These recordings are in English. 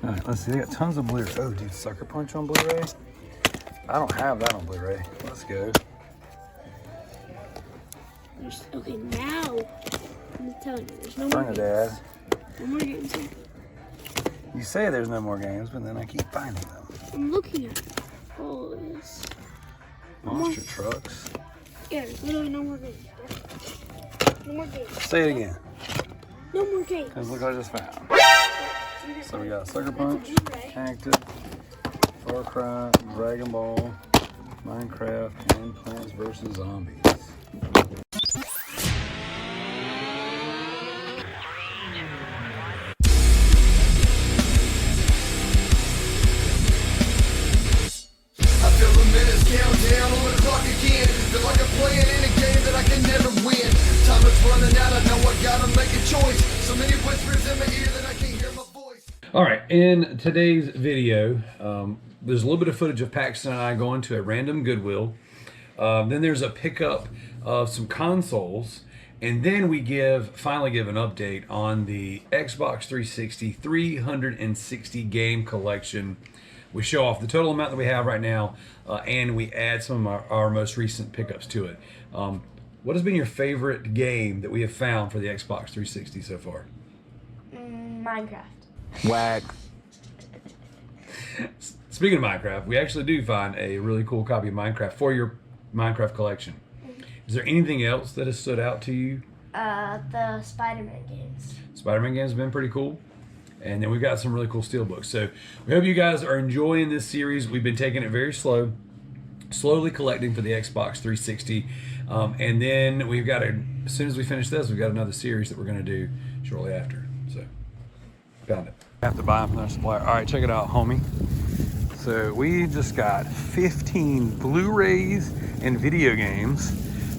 All right, let's see. They got tons of Blu-ray. Oh, dude, Sucker Punch on Blu-ray. I don't have that on Blu-ray. Let's go. Okay, now I'm telling you, there's no more games. Dad. No more games. You say there's no more games, but then I keep finding them. I'm looking at all of this. Monster trucks. Yeah, there's literally no more games. No more games. Say it again. No more games. Because look what I just found. So we got Sucker Punch, Active, Far Cry, Dragon Ball, Minecraft, and Plants vs. Zombies. Countdown on the clock again. Feel like I'm playing in a game that I can never win. Time is running out, I know I gotta make a choice. So many whispers in my ear that I can't hear my voice. All right, in today's video, there's a little bit of footage of Paxton and I going to a random Goodwill. Then there's a pickup of some consoles. And then we finally give an update on the Xbox 360 360 game collection. We show off the total amount that we have right now, and we add some of our most recent pickups to it. What has been your favorite game that we have found for the Xbox 360 so far? Minecraft. Whack. Speaking of Minecraft, we actually do find a really cool copy of Minecraft for your Minecraft collection. Is there anything else that has stood out to you? The Spider-Man games. Spider-Man games have been pretty cool. And then we've got some really cool steelbooks. So we hope you guys are enjoying this series. We've been taking it very slowly collecting for the Xbox 360. And then we've got, as soon as we finish this, we've got another series that we're going to do shortly after. So, found it. I have to buy them from their supplier. All right, check it out, homie. So we just got 15 Blu-rays and video games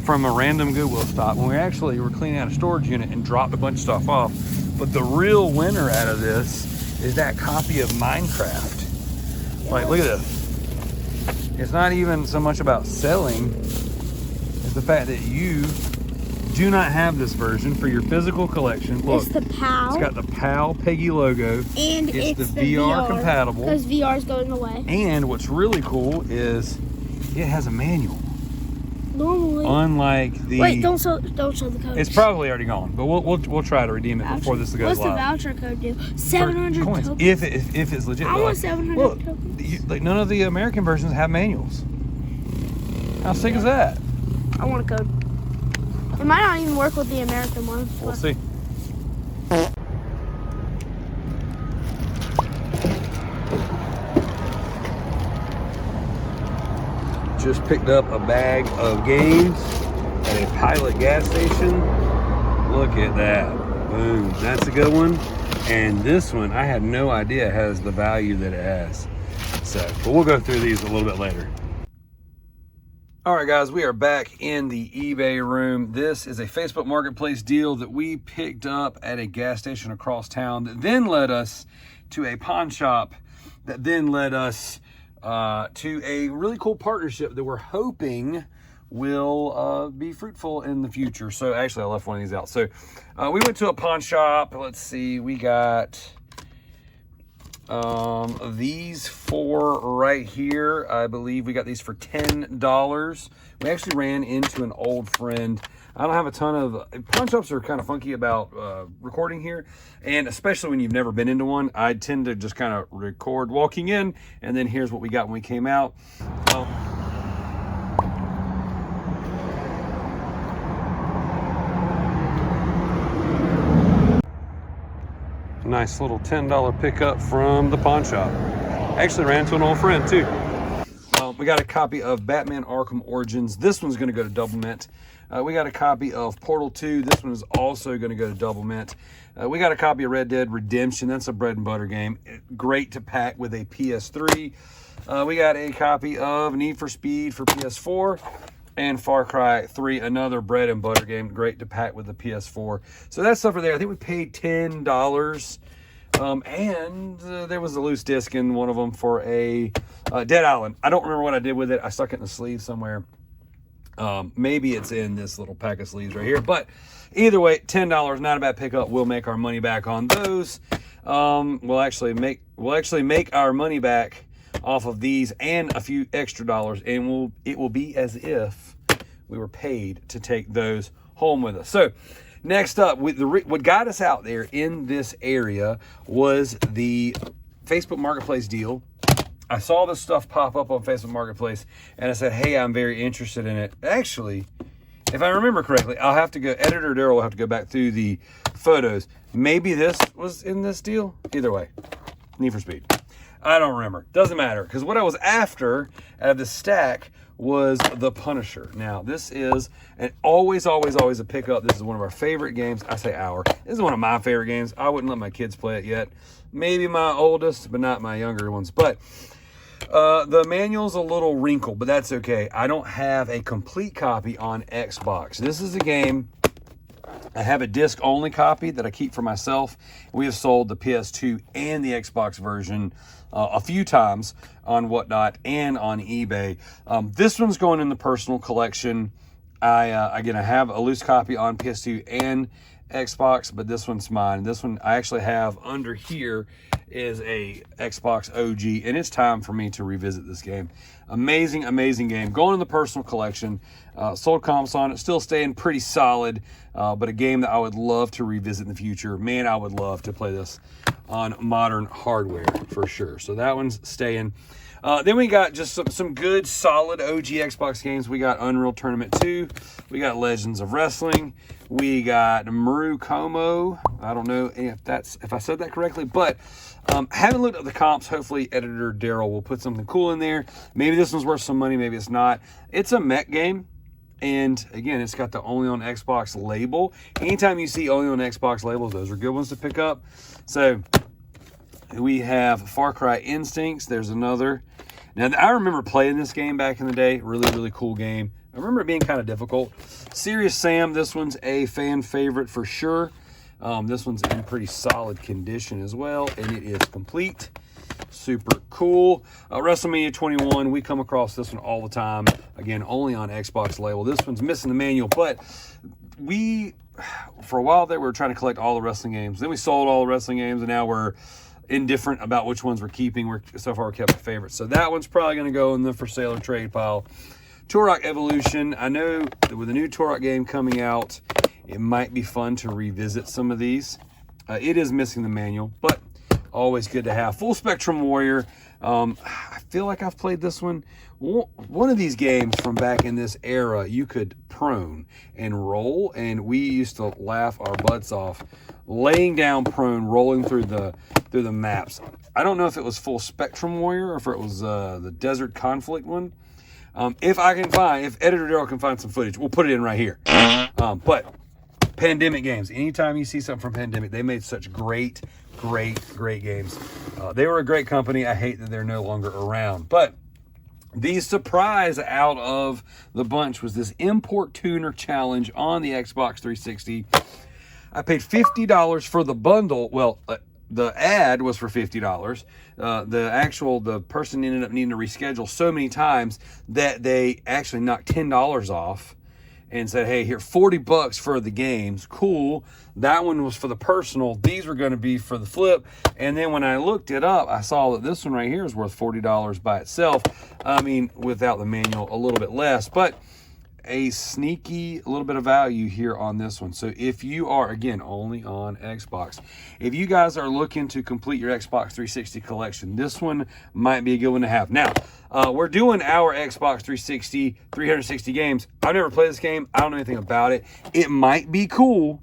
from a random Goodwill stop when we actually were cleaning out a storage unit and dropped a bunch of stuff off. But the real winner out of this is that copy of Minecraft. Like, look at this. It's not even so much about selling, it's the fact that you do not have this version for your physical collection. Look, it's the PAL. It's got the PAL Peggy logo. And it's the VR compatible. Because VR is going away. And what's really cool is it has a manual. Normally. Unlike the. Wait, don't show the code. It's probably already gone, but we'll try to redeem it before this goes live. What's the voucher code do? 700 coins. tokens. If it's legit. I want 700 tokens. Like none of the American versions have manuals. How sick is that? I want a code. It might not even work with the American one. We'll see. Just picked up a bag of games at a Pilot gas station. Look at that. Boom. That's a good one. And this one, I had no idea has the value that it has. So, but we'll go through these a little bit later. All right, guys, we are back in the eBay room. This is a Facebook Marketplace deal that we picked up at a gas station across town that then led us to a pawn shop that then led us to a really cool partnership that we're hoping will be fruitful in the future. So actually I left one of these out. So we went to a pawn shop. Let's see, we got these four right here. I believe we got these for $10. We actually ran into an old friend. I don't have a ton of, pawn shops are kind of funky about recording here, and especially when you've never been into one. I tend to just kind of record walking in, and then here's what we got when we came out. Nice little $10 pickup from the pawn shop. Actually ran to an old friend too. We got a copy of Batman Arkham Origins. This one's going to go to Double Mint. We got a copy of Portal 2. This one is also going to go to Double Mint. We got a copy of Red Dead Redemption. That's a bread and butter game. Great to pack with a PS3. We got a copy of Need for Speed for PS4. And Far Cry 3, another bread and butter game. Great to pack with the PS4. So that stuff right there. I think we paid $10. And there was a loose disc in one of them for a Dead Island. I don't remember what I did with it. I stuck it in the sleeve somewhere. Maybe it's in this little pack of sleeves right here. But either way, $10, not a bad pickup. We'll make our money back on those. we'll actually make our money back off of these and a few extra dollars, and it will be as if we were paid to take those home with us. So next up, what got us out there in this area was the Facebook Marketplace deal. I saw this stuff pop up on Facebook Marketplace, and I said, hey, I'm very interested in it. Actually, if I remember correctly, Editor Daryl will have to go back through the photos. Maybe this was in this deal. Either way, Need for Speed. I don't remember. Doesn't matter, because what I was after out of this stack was The Punisher. Now, this is always a pickup. This is one of our favorite games. I say our. This is one of my favorite games. I wouldn't let my kids play it yet. Maybe my oldest, but not my younger ones. But the manual's a little wrinkled, but that's okay. I don't have a complete copy on Xbox. This is a game. I have a disc-only copy that I keep for myself. We have sold the PS2 and the Xbox version a few times on Whatnot and on eBay. This one's going in the personal collection. I have a loose copy on PS2 and Xbox, but this one's mine. This one I actually have under here is a Xbox OG, and it's time for me to revisit this game. Amazing game. Going in the personal collection. Sold comps on it, still staying pretty solid, but a game that I would love to revisit in the future. Man, I would love to play this on modern hardware for sure. So that one's staying. Then we got just some good, solid OG Xbox games. We got Unreal Tournament 2. We got Legends of Wrestling. We got Maru Como. I don't know if I said that correctly, but haven't looked at the comps. Hopefully, Editor Daryl will put something cool in there. Maybe this one's worth some money. Maybe it's not. It's a mech game. And again, it's got the only on Xbox label. Anytime you see only on Xbox labels, those are good ones to pick up. So we have Far Cry Instincts. There's another. Now, I remember playing this game back in the day. Really cool game. I remember it being kind of difficult. Serious Sam, this one's a fan favorite for sure. This one's in pretty solid condition as well, and it is complete. Super cool. WrestleMania 21, we come across this one all the time. Again, only on Xbox label. This one's missing the manual, but for a while there, we were trying to collect all the wrestling games. Then we sold all the wrestling games, and now we're indifferent about which ones we're keeping. So far, we kept the favorites. So that one's probably going to go in the for sale or trade pile. Turok Evolution. I know that with the new Turok game coming out, it might be fun to revisit some of these. It is missing the manual, but always good to have. Full Spectrum Warrior. I feel like I've played this one. One of these games from back in this era, you could prone and roll, and we used to laugh our butts off laying down prone, rolling through the maps. I don't know if it was Full Spectrum Warrior or if it was the Desert Conflict one. If Editor Daryl can find some footage, we'll put it in right here. But Pandemic games. Anytime you see something from Pandemic, they made such great games. They were a great company. I hate that they're no longer around. But the surprise out of the bunch was this Import Tuner Challenge on the Xbox 360. I paid $50 for the bundle. Well, the ad was for $50. The person ended up needing to reschedule so many times that they actually knocked $10 off and said, hey, here, $40 for the games. Cool. That one was for the personal. These were going to be for the flip. And then when I looked it up, I saw that this one right here is worth $40 by itself. I mean, without the manual, a little bit less, but a sneaky little bit of value here on this one. So if you are, again, only on Xbox, if you guys are looking to complete your Xbox 360 collection, this one might be a good one to have. Now, we're doing our Xbox 360 360 games. I've never played this game. I don't know anything about it. It might be cool.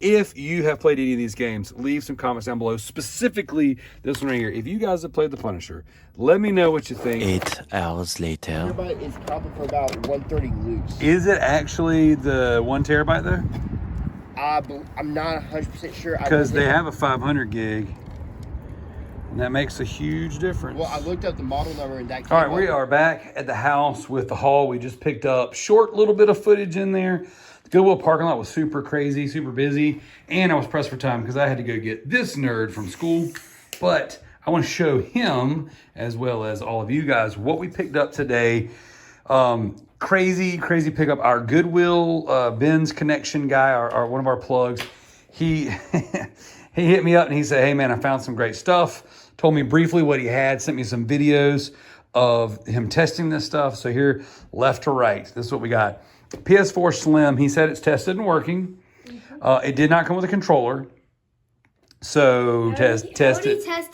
If you have played any of these games, leave some comments down below, specifically this one right here. If you guys have played The Punisher, let me know what you think. 8 hours later. Terabyte is probably for about 130 loose. Is it actually the 1 terabyte though? I'm not 100% sure. Because they have a 500 gig, and that makes a huge difference. Well, I looked up the model number and that came All right, we are back at the house with the haul we just picked up. Short little bit of footage in there. The Goodwill parking lot was super crazy, super busy, and I was pressed for time because I had to go get this nerd from school. But I want to show him, as well as all of you guys, what we picked up today. Crazy pickup. Our Goodwill Ben's connection guy, our one of our plugs, he he hit me up and he said, hey man, I found some great stuff. Told me briefly what he had, sent me some videos of him testing this stuff. So here, left to right, this is what we got. PS4 Slim, he said it's tested and working. It did not come with a controller. So test it. Test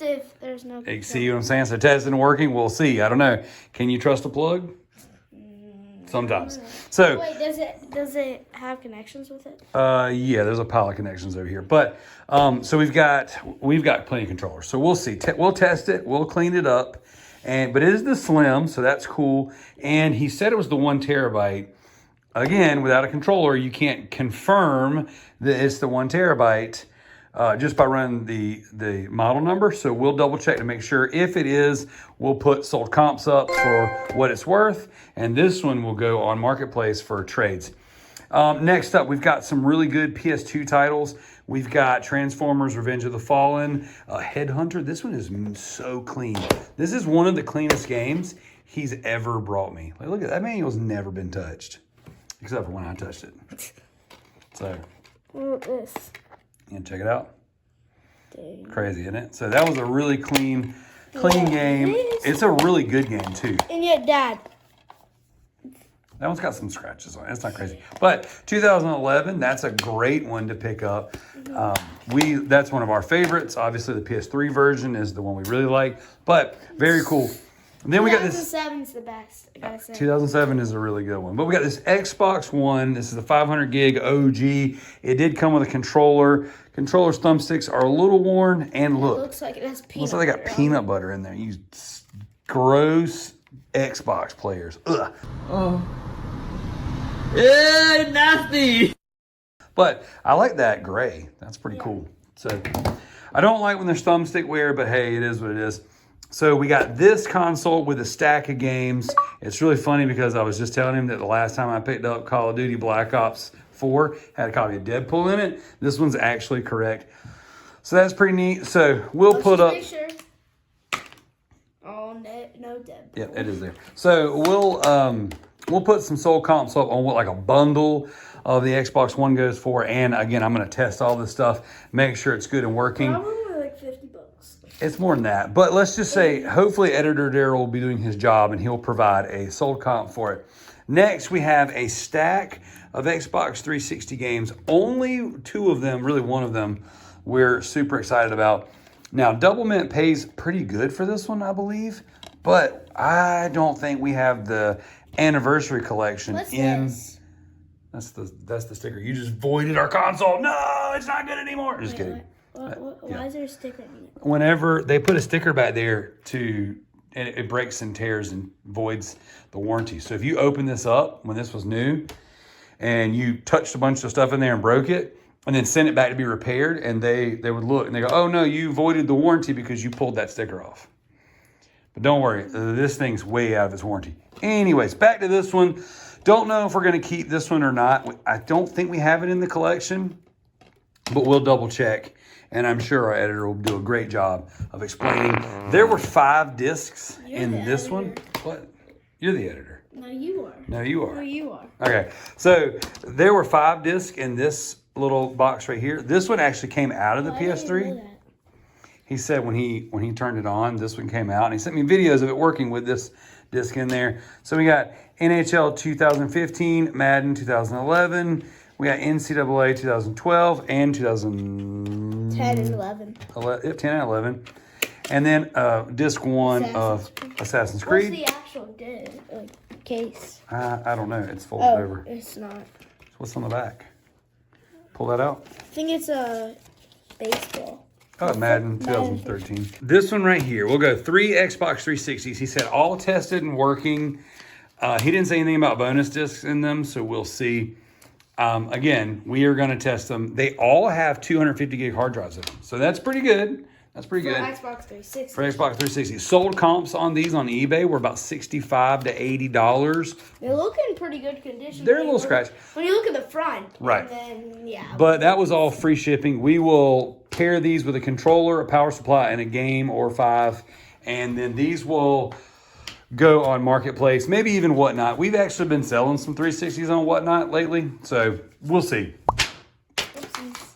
if there's no controller. See what I'm saying? So tested and working, we'll see. I don't know. Can you trust a plug? Sometimes. So wait, does it have connections with it? yeah, there's a pile of connections over here. But so we've got plenty of controllers. So we'll see. We'll test it. We'll clean it up. But it is the Slim, so that's cool. And he said it was the 1 terabyte. Again, without a controller, you can't confirm that it's the 1 terabyte just by running the model number. So we'll double check to make sure. If it is, we'll put sold comps up for what it's worth. And this one will go on Marketplace for trades. Next up, we've got some really good PS2 titles. We've got Transformers Revenge of the Fallen, Headhunter. This one is so clean. This is one of the cleanest games he's ever brought me. Like, look at that manual's never been touched, except for when I touched it. So, Look at this. you can check it out. Dang. Crazy, isn't it? So that was a really clean game. It's a really good game too. And yet, Dad. That one's got some scratches on it. It's not crazy. But 2011, that's a great one to pick up. That's one of our favorites. Obviously, the PS3 version is the one we really like. But very cool. And then we got this. 2007's the best, I gotta say. 2007 is a really good one. But we got this Xbox One. This is the 500 gig OG. It did come with a controller. Controller's thumbsticks are a little worn. And look. It looks like it has peanut Looks like they got butter peanut butter in there. You gross Xbox players. Ugh. Oh. Yeah, nasty. But I like that gray. That's pretty cool. So I don't like when there's thumbstick wear, but hey, it is what it is. So we got this console with a stack of games. It's really funny because I was just telling him that the last time I picked up Call of Duty Black Ops 4 had a copy of Deadpool in it. This one's actually correct. So that's pretty neat. So we'll put up. Oh, no Deadpool. Yeah, it is there. So we'll put some sold comps up on what like a bundle of the Xbox One goes for. And again, I'm going to test all this stuff, make sure it's good and working. Probably like $50. It's more than that. But let's just say, hopefully Editor Daryl will be doing his job and he'll provide a sold comp for it. Next, we have a stack of Xbox 360 games. Only 2 of them, really one of them, we're super excited about. Now, Double Mint pays pretty good for this one, I believe. But I don't think we have the anniversary collection What's in. this? That's the sticker. You just voided our console. No, it's not good anymore. Just kidding. Why is there a sticker on it? Whenever they put a sticker back there and it breaks and tears and voids the warranty. So if you open this up when this was new and you touched a bunch of stuff in there and broke it and then sent it back to be repaired, and they would look and they go, oh no, you voided the warranty because you pulled that sticker off. But don't worry, this thing's way out of its warranty. Anyways, back to this one. Don't know if we're going to keep this one or not. I don't think we have it in the collection, but we'll double check. And I'm sure our editor will do a great job of explaining. There were 5 discs in this editor. one. What? You're the editor. No, you are. No, you are. No, you are. Okay, so there were 5 discs in this little box right here. This one actually came out of the Why didn't you know PS3. that? He said when he turned it on, this one came out, and he sent me videos of it working with this disc in there. So we got NHL 2015, Madden 2011, we got NCAA 2012 and 10 and 11. 10 and 11, and then disc 1 of Assassin's Creed. What's the actual case? I don't know. It's folded over. It's not. What's on the back? Pull that out. I think it's a baseball. Oh, Madden 2013. This one right here, we'll go 3 Xbox 360s. He said all tested and working. He didn't say anything about bonus discs in them, so we'll see. Again, we are going to test them. They all have 250 gig hard drives in them, so that's pretty good. That's pretty For good. Xbox 360. For Xbox 360. Sold comps on these on eBay were about $65 to $80. They look in pretty good condition. They're a little scratched. When you look at the front. Right. And then, yeah. But that was all free shipping. We will pair these with a controller, a power supply, and a game or 5. And then these will go on Marketplace, maybe even Whatnot. We've actually been selling some 360s on Whatnot lately. So we'll see. Oopsies.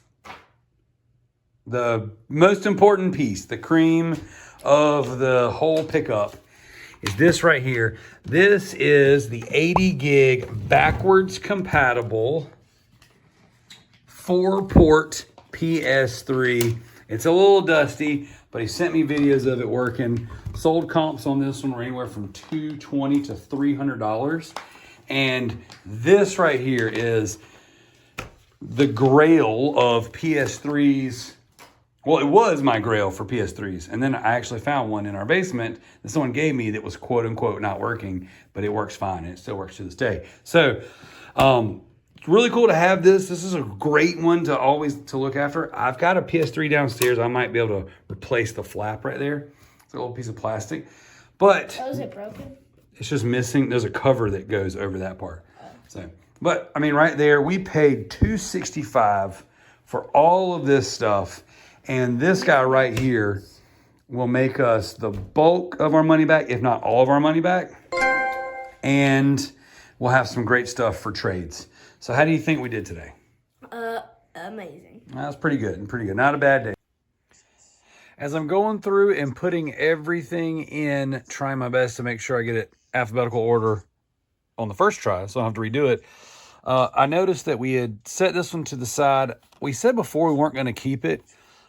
The most important piece, the cream of the whole pickup, is this right here. This is the 80 gig backwards compatible 4-port PS3. It's a little dusty, but he sent me videos of it working. Sold comps on this one were anywhere from $220 to $300. And this right here is the grail of PS3s. Well, it was my grail for PS3s. And then I actually found one in our basement that someone gave me that was quote unquote not working, but it works fine and it still works to this day. So, it's really cool to have this. This is a great one to always to look after. I've got a PS3 downstairs. I might be able to replace the flap right there. It's a little piece of plastic, but Oh, is it broken? it's just missing. There's a cover that goes over that part. So, but I mean, right there, we paid $265 for all of this stuff. And this guy right here will make us the bulk of our money back, if not all of our money back. And we'll have some great stuff for trades. So how do you think we did today? Amazing. That was pretty good. Pretty good. Not a bad day. As I'm going through and putting everything in, trying my best to make sure I get it alphabetical order on the first try, so I don't have to redo it. I noticed that we had set this one to the side. We said before we weren't going to keep it,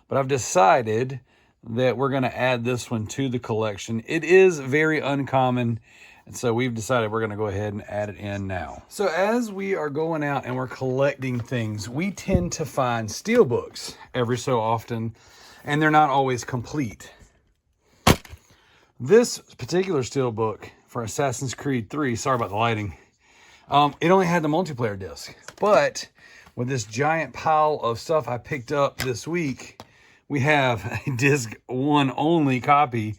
but I've decided that we're going to add this one to the collection. It is very uncommon, and so we've decided we're going to go ahead and add it in now. So as we are going out and we're collecting things, we tend to find steelbooks every so often, and they're not always complete. This particular steelbook for Assassin's Creed 3, sorry about the lighting, it only had the multiplayer disc, but with this giant pile of stuff I picked up this week, we have a disc 1 only copy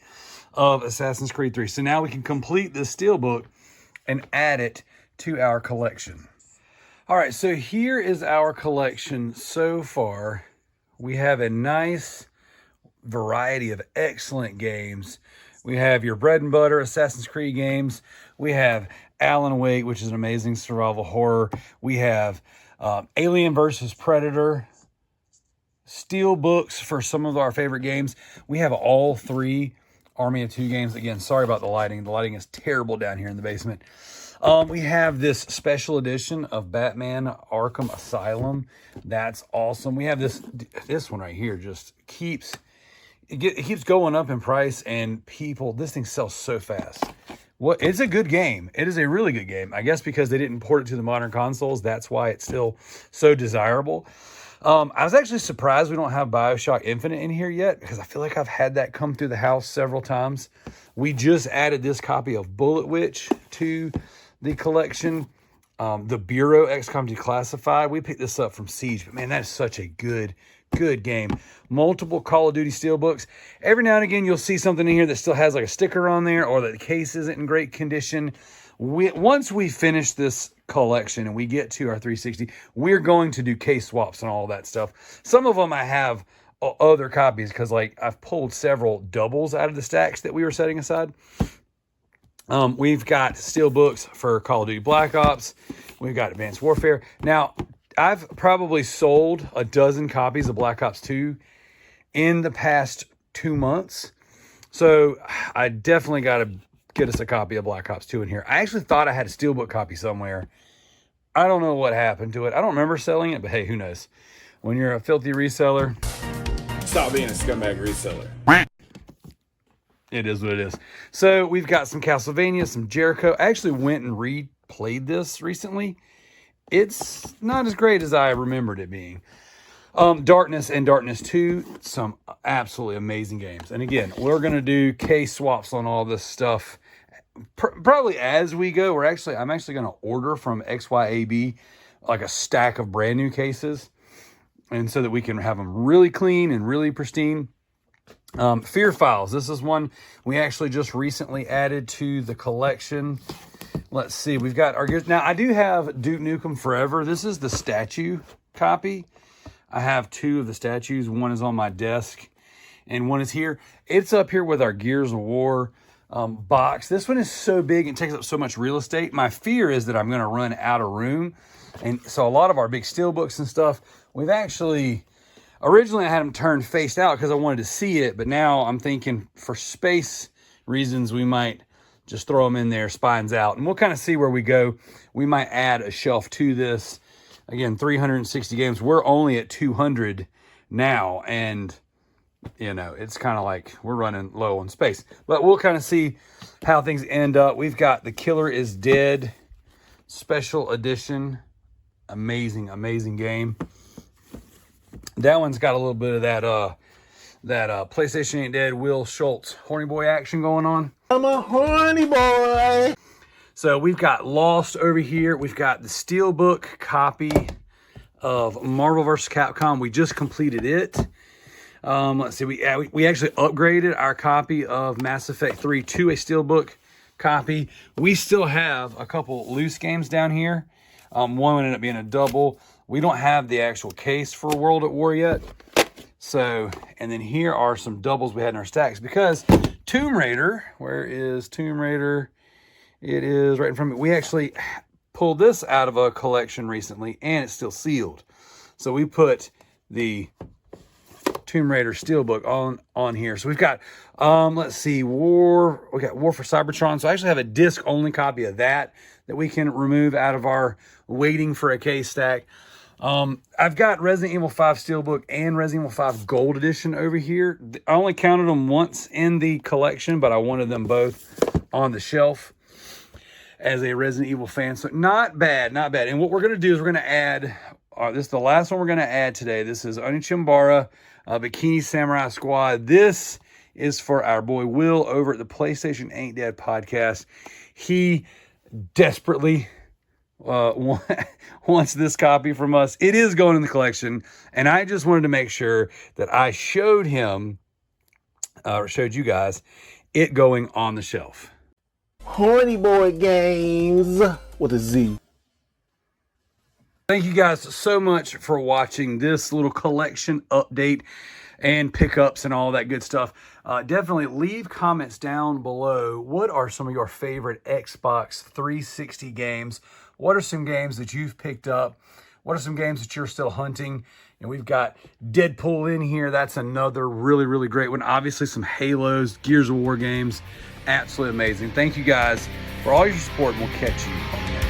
of Assassin's Creed 3. So now we can complete this steelbook and add it to our collection. All right, so here is our collection so far. We have a nice variety of excellent games. We have your bread and butter Assassin's Creed games. We have Alan Wake, which is an amazing survival horror. We have Alien versus Predator, steel books for some of our favorite games. We have all 3 Army of Two games. Again, sorry about the lighting. The lighting is terrible down here in the basement. We have this special edition of Batman Arkham Asylum. That's awesome. We have this one right here. Just keeps going up in price, and this thing sells so fast. It's a good game. It is a really good game. I guess because they didn't port it to the modern consoles, that's why it's still so desirable. I was actually surprised we don't have BioShock Infinite in here yet, because I feel like I've had that come through the house several times. We just added this copy of Bullet Witch to the collection. The Bureau XCOM Declassified. We picked this up from Siege, but man, that is such a good game. Multiple Call of Duty steelbooks. Every now and again, you'll see something in here that still has like a sticker on there, or that the case isn't in great condition. Once we finish this collection and we get to our 360, we're going to do case swaps and all that stuff. Some of them I have other copies because like I've pulled several doubles out of the stacks that we were setting aside. We've got steel books for Call of Duty Black Ops. We've got Advanced Warfare. Now, I've probably sold a dozen copies of Black Ops 2 in the past 2 months. So I definitely got to get us a copy of Black Ops 2 in here. I actually thought I had a steelbook copy somewhere. I don't know what happened to it. I don't remember selling it, but hey, who knows? When you're a filthy reseller, Stop being a scumbag reseller. it is what it is. So we've got some Castlevania, some Jericho. I actually went and replayed this recently. It's not as great as I remembered it being. Darkness and Darkness 2, some absolutely amazing games. And again, we're going to do case swaps on all this stuff probably as we go. I'm actually going to order from XYAB like a stack of brand new cases, and so that we can have them really clean and really pristine. Fear Files. This is one we actually just recently added to the collection. Let's see. We've got our gears. Now, I do have Duke Nukem Forever. This is the statue copy. I have 2 of the statues. One is on my desk and one is here. It's up here with our Gears of War box. This one is so big and takes up so much real estate. My fear is that I'm going to run out of room. And so a lot of our big steel books and stuff, we've actually, originally I had them turned face out because I wanted to see it. But now I'm thinking for space reasons, we might just throw them in there, spines out. And we'll kind of see where we go. We might add a shelf to this. Again, 360 games. We're only at 200 now. And, you know, it's kind of like we're running low on space. But we'll kind of see how things end up. We've got The Killer is Dead Special Edition. Amazing, amazing game. That one's got a little bit of that PlayStation Ain't Dead Will Schultz horny boy action going on. I'm a horny boy. So we've got Lost over here. We've got the Steelbook copy of Marvel vs. Capcom. We just completed it. Let's see. We actually upgraded our copy of Mass Effect 3 to a Steelbook copy. We still have a couple loose games down here. One ended up being a double. We don't have the actual case for World at War yet. So, and then here are some doubles we had in our stacks because Tomb Raider, where is Tomb Raider? It is right in front of me. We actually pulled this out of a collection recently and it's still sealed. So we put the Tomb Raider Steelbook on here. So we've got, let's see, we got War for Cybertron. So I actually have a disc only copy of that we can remove out of our waiting for a case stack. I've got Resident Evil 5 Steelbook and Resident Evil 5 Gold Edition over here. I only counted them once in the collection, but I wanted them both on the shelf as a Resident Evil fan. So not bad, not bad. And what we're going to do is we're going to add, this is the last one we're going to add today. This is Onichimbara Bikini Samurai Squad. This is for our boy Will over at the PlayStation Ain't Dead podcast. He desperately wants this copy from us. It is going in the collection, and I just wanted to make sure that I showed him, or showed you guys, it going on the shelf. Horny boy games with a Z. Thank you guys so much for watching this little collection update and pickups and all that good stuff. Definitely leave comments down below. What are some of your favorite Xbox 360 games? What are some games that you've picked up? What are some games that you're still hunting? And we've got Deadpool in here. That's another really, really great one. Obviously some Halos, Gears of War games. Absolutely amazing. Thank you guys for all your support, and we'll catch you on the next